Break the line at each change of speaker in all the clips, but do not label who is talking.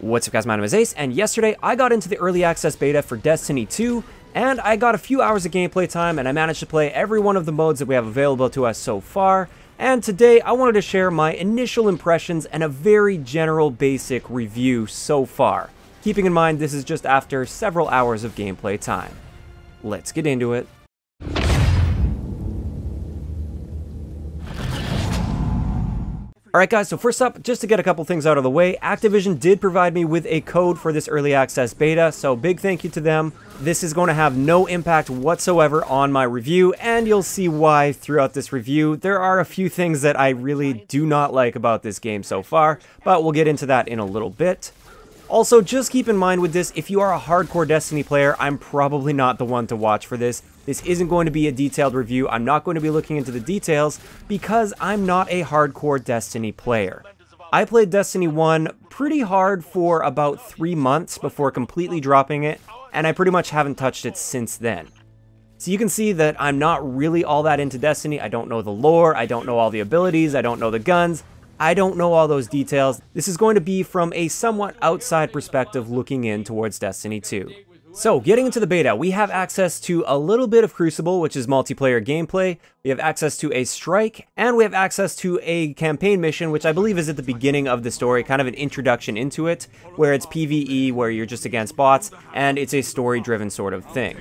What's up guys, my name is Ace, and yesterday I got into the early access beta for Destiny 2, and I got a few hours of gameplay time, and I managed to play every one of the modes that we have available to us so far. And today I wanted to share my initial impressions and a very general basic review so far, keeping in mind this is just after several hours of gameplay time. Let's get into it. Alright guys, so first up, just to get a couple things out of the way, Activision did provide me with a code for this early access beta, so big thank you to them. This is going to have no impact whatsoever on my review, and you'll see why throughout this review. There are a few things that I really do not like about this game so far, but we'll get into that in a little bit. Also, just keep in mind with this, if you are a hardcore Destiny player, I'm probably not the one to watch for this. This isn't going to be a detailed review. I'm not going to be looking into the details because I'm not a hardcore Destiny player. I played Destiny 1 pretty hard for about 3 months before completely dropping it, and I pretty much haven't touched it since then. So you can see that I'm not really all that into Destiny. I don't know the lore, I don't know all the abilities, I don't know the guns. I don't know all those details. This is going to be from a somewhat outside perspective looking in towards Destiny 2. So, getting into the beta, we have access to a little bit of Crucible, which is multiplayer gameplay. We have access to a strike, and we have access to a campaign mission, which I believe is at the beginning of the story, kind of an introduction into it, where it's PvE, where you're just against bots, and it's a story-driven sort of thing.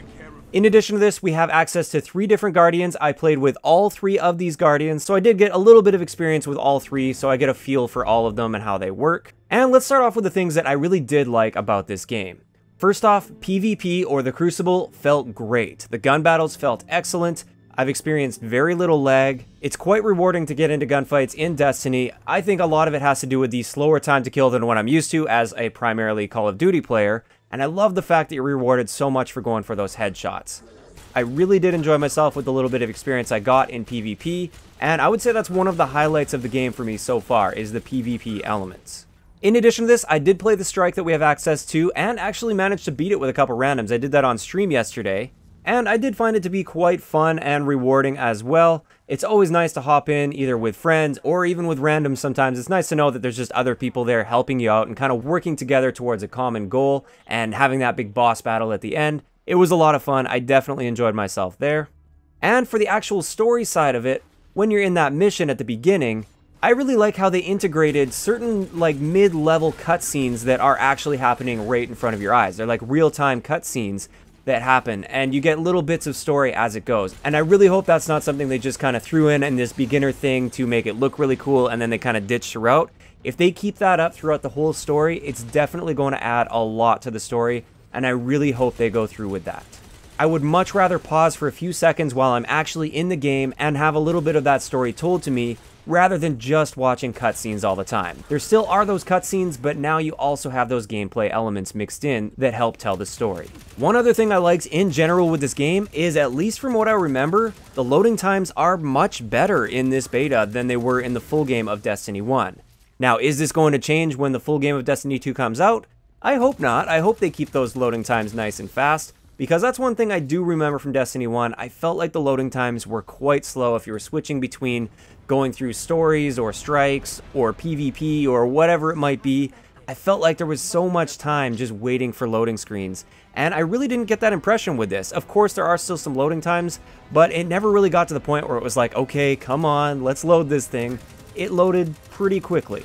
In addition to this, we have access to 3 different Guardians. I played with all 3 of these Guardians, so I did get a little bit of experience with all 3, so I get a feel for all of them and how they work. And let's start off with the things that I really did like about this game. First off, PvP, or the Crucible, felt great. The gun battles felt excellent. I've experienced very little lag. It's quite rewarding to get into gunfights in Destiny. I think a lot of it has to do with the slower time to kill than what I'm used to as a primarily Call of Duty player. And I love the fact that you're rewarded so much for going for those headshots. I really did enjoy myself with the little bit of experience I got in PvP, and I would say that's one of the highlights of the game for me so far, is the PvP elements. In addition to this, I did play the strike that we have access to, and actually managed to beat it with a couple randoms. I did that on stream yesterday, and I did find it to be quite fun and rewarding as well. It's always nice to hop in, either with friends or even with randoms sometimes. It's nice to know that there's just other people there helping you out and kind of working together towards a common goal and having that big boss battle at the end. It was a lot of fun. I definitely enjoyed myself there. And for the actual story side of it, when you're in that mission at the beginning, I really like how they integrated certain like mid-level cutscenes that are actually happening right in front of your eyes. They're like real-time cutscenes that happen, and you get little bits of story as it goes. And I really hope that's not something they just kind of threw in this beginner thing to make it look really cool and then they kind of ditched throughout. If they keep that up throughout the whole story, it's definitely going to add a lot to the story, and I really hope they go through with that. I would much rather pause for a few seconds while I'm actually in the game and have a little bit of that story told to me, rather than just watching cutscenes all the time. There still are those cutscenes, but now you also have those gameplay elements mixed in that help tell the story. One other thing I liked in general with this game is, at least from what I remember, the loading times are much better in this beta than they were in the full game of Destiny 1. Now, is this going to change when the full game of Destiny 2 comes out? I hope not. I hope they keep those loading times nice and fast, because that's one thing I do remember from Destiny 1. I felt like the loading times were quite slow if you were switching between going through stories or strikes or PvP or whatever it might be. I felt like there was so much time just waiting for loading screens, and I really didn't get that impression with this. Of course, there are still some loading times, but it never really got to the point where it was like, okay, come on, let's load this thing. It loaded pretty quickly.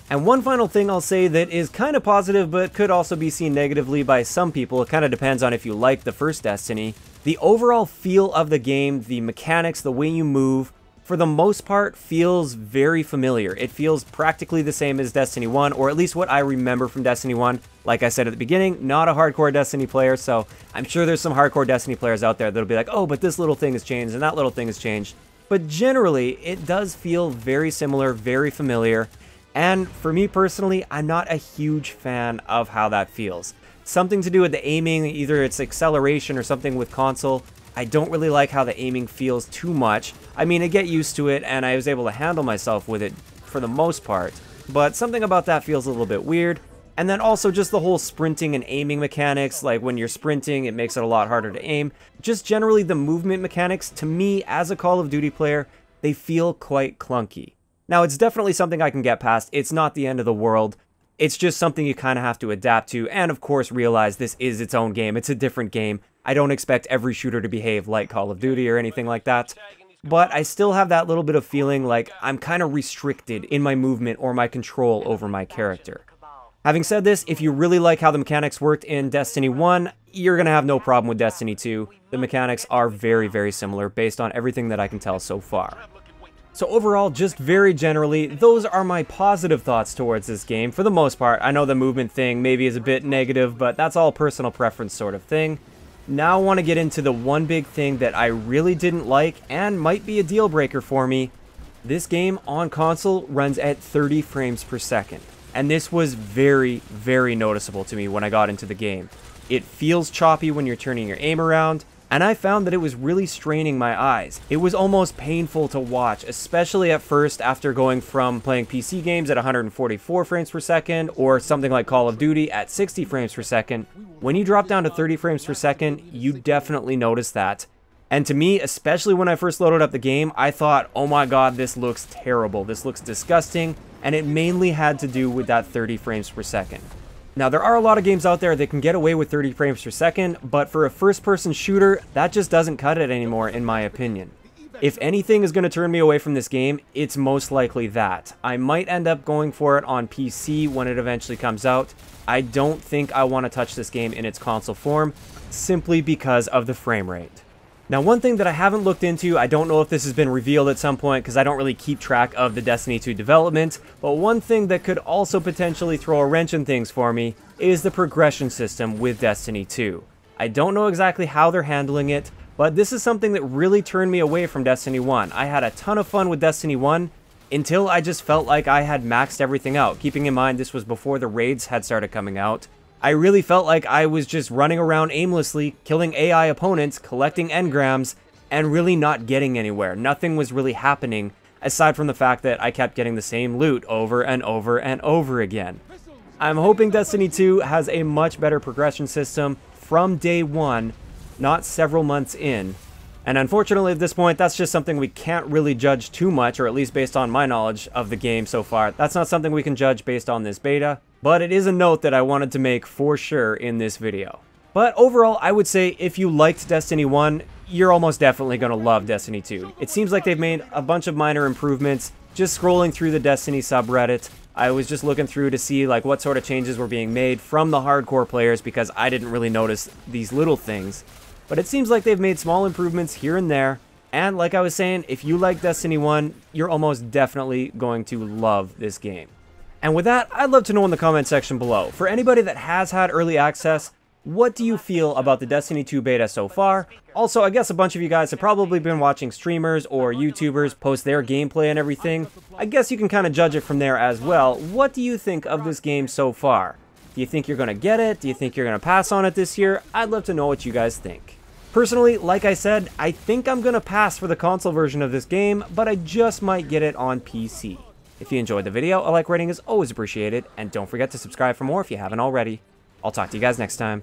And one final thing I'll say that is kind of positive but could also be seen negatively by some people, it kind of depends on if you like the first Destiny. The overall feel of the game, the mechanics, the way you move, for the most part feels very familiar. It feels practically the same as Destiny 1, or at least what I remember from Destiny 1. Like I said at the beginning, not a hardcore Destiny player, so I'm sure there's some hardcore Destiny players out there that'll be like, oh, but this little thing has changed and that little thing has changed. But generally, it does feel very similar, very familiar. And for me personally, I'm not a huge fan of how that feels. Something to do with the aiming, either it's acceleration or something with console. I don't really like how the aiming feels too much. I mean, I get used to it and I was able to handle myself with it for the most part, but something about that feels a little bit weird. And then also just the whole sprinting and aiming mechanics, like when you're sprinting, it makes it a lot harder to aim. Just generally the movement mechanics, to me as a Call of Duty player, they feel quite clunky. Now, it's definitely something I can get past. It's not the end of the world. It's just something you kind of have to adapt to, and of course realize this is its own game. It's a different game. I don't expect every shooter to behave like Call of Duty or anything like that, but I still have that little bit of feeling like I'm kind of restricted in my movement or my control over my character. Having said this, if you really like how the mechanics worked in Destiny 1, you're going to have no problem with Destiny 2. The mechanics are very, very similar based on everything that I can tell so far. So overall, just very generally, those are my positive thoughts towards this game. For the most part, I know the movement thing maybe is a bit negative, but that's all personal preference sort of thing. Now I want to get into the one big thing that I really didn't like and might be a deal breaker for me. This game on console runs at 30 frames per second. And this was very, very noticeable to me when I got into the game. It feels choppy when you're turning your aim around, and I found that it was really straining my eyes. It was almost painful to watch, especially at first after going from playing PC games at 144 frames per second or something like Call of Duty at 60 frames per second. When you drop down to 30 frames per second, you definitely notice that. And to me, especially when I first loaded up the game, I thought, oh my god, this looks terrible. This looks disgusting. And it mainly had to do with that 30 frames per second. Now, there are a lot of games out there that can get away with 30 frames per second, but for a first-person shooter, that just doesn't cut it anymore, in my opinion. If anything is going to turn me away from this game, it's most likely that. I might end up going for it on PC when it eventually comes out. I don't think I want to touch this game in its console form, simply because of the frame rate. Now, one thing that I haven't looked into, I don't know if this has been revealed at some point because I don't really keep track of the Destiny 2 development, but one thing that could also potentially throw a wrench in things for me is the progression system with Destiny 2. I don't know exactly how they're handling it, but this is something that really turned me away from Destiny 1. I had a ton of fun with Destiny 1 until I just felt like I had maxed everything out, keeping in mind this was before the raids had started coming out. I really felt like I was just running around aimlessly, killing AI opponents, collecting engrams, and really not getting anywhere. Nothing was really happening, aside from the fact that I kept getting the same loot over and over and over again. I'm hoping Destiny 2 has a much better progression system from day one, not several months in. And unfortunately at this point, that's just something we can't really judge too much, or at least based on my knowledge of the game so far. That's not something we can judge based on this beta. But it is a note that I wanted to make for sure in this video. But overall, I would say if you liked Destiny 1, you're almost definitely going to love Destiny 2. It seems like they've made a bunch of minor improvements. Just scrolling through the Destiny subreddit, I was just looking through to see like what sort of changes were being made from the hardcore players because I didn't really notice these little things. But it seems like they've made small improvements here and there. And like I was saying, if you like Destiny 1, you're almost definitely going to love this game. And with that, I'd love to know in the comment section below, for anybody that has had early access, what do you feel about the Destiny 2 beta so far? Also, I guess a bunch of you guys have probably been watching streamers or YouTubers post their gameplay and everything. I guess you can kind of judge it from there as well. What do you think of this game so far? Do you think you're going to get it? Do you think you're going to pass on it this year? I'd love to know what you guys think. Personally, like I said, I think I'm going to pass for the console version of this game, but I just might get it on PC. If you enjoyed the video, a like rating is always appreciated, and don't forget to subscribe for more if you haven't already. I'll talk to you guys next time.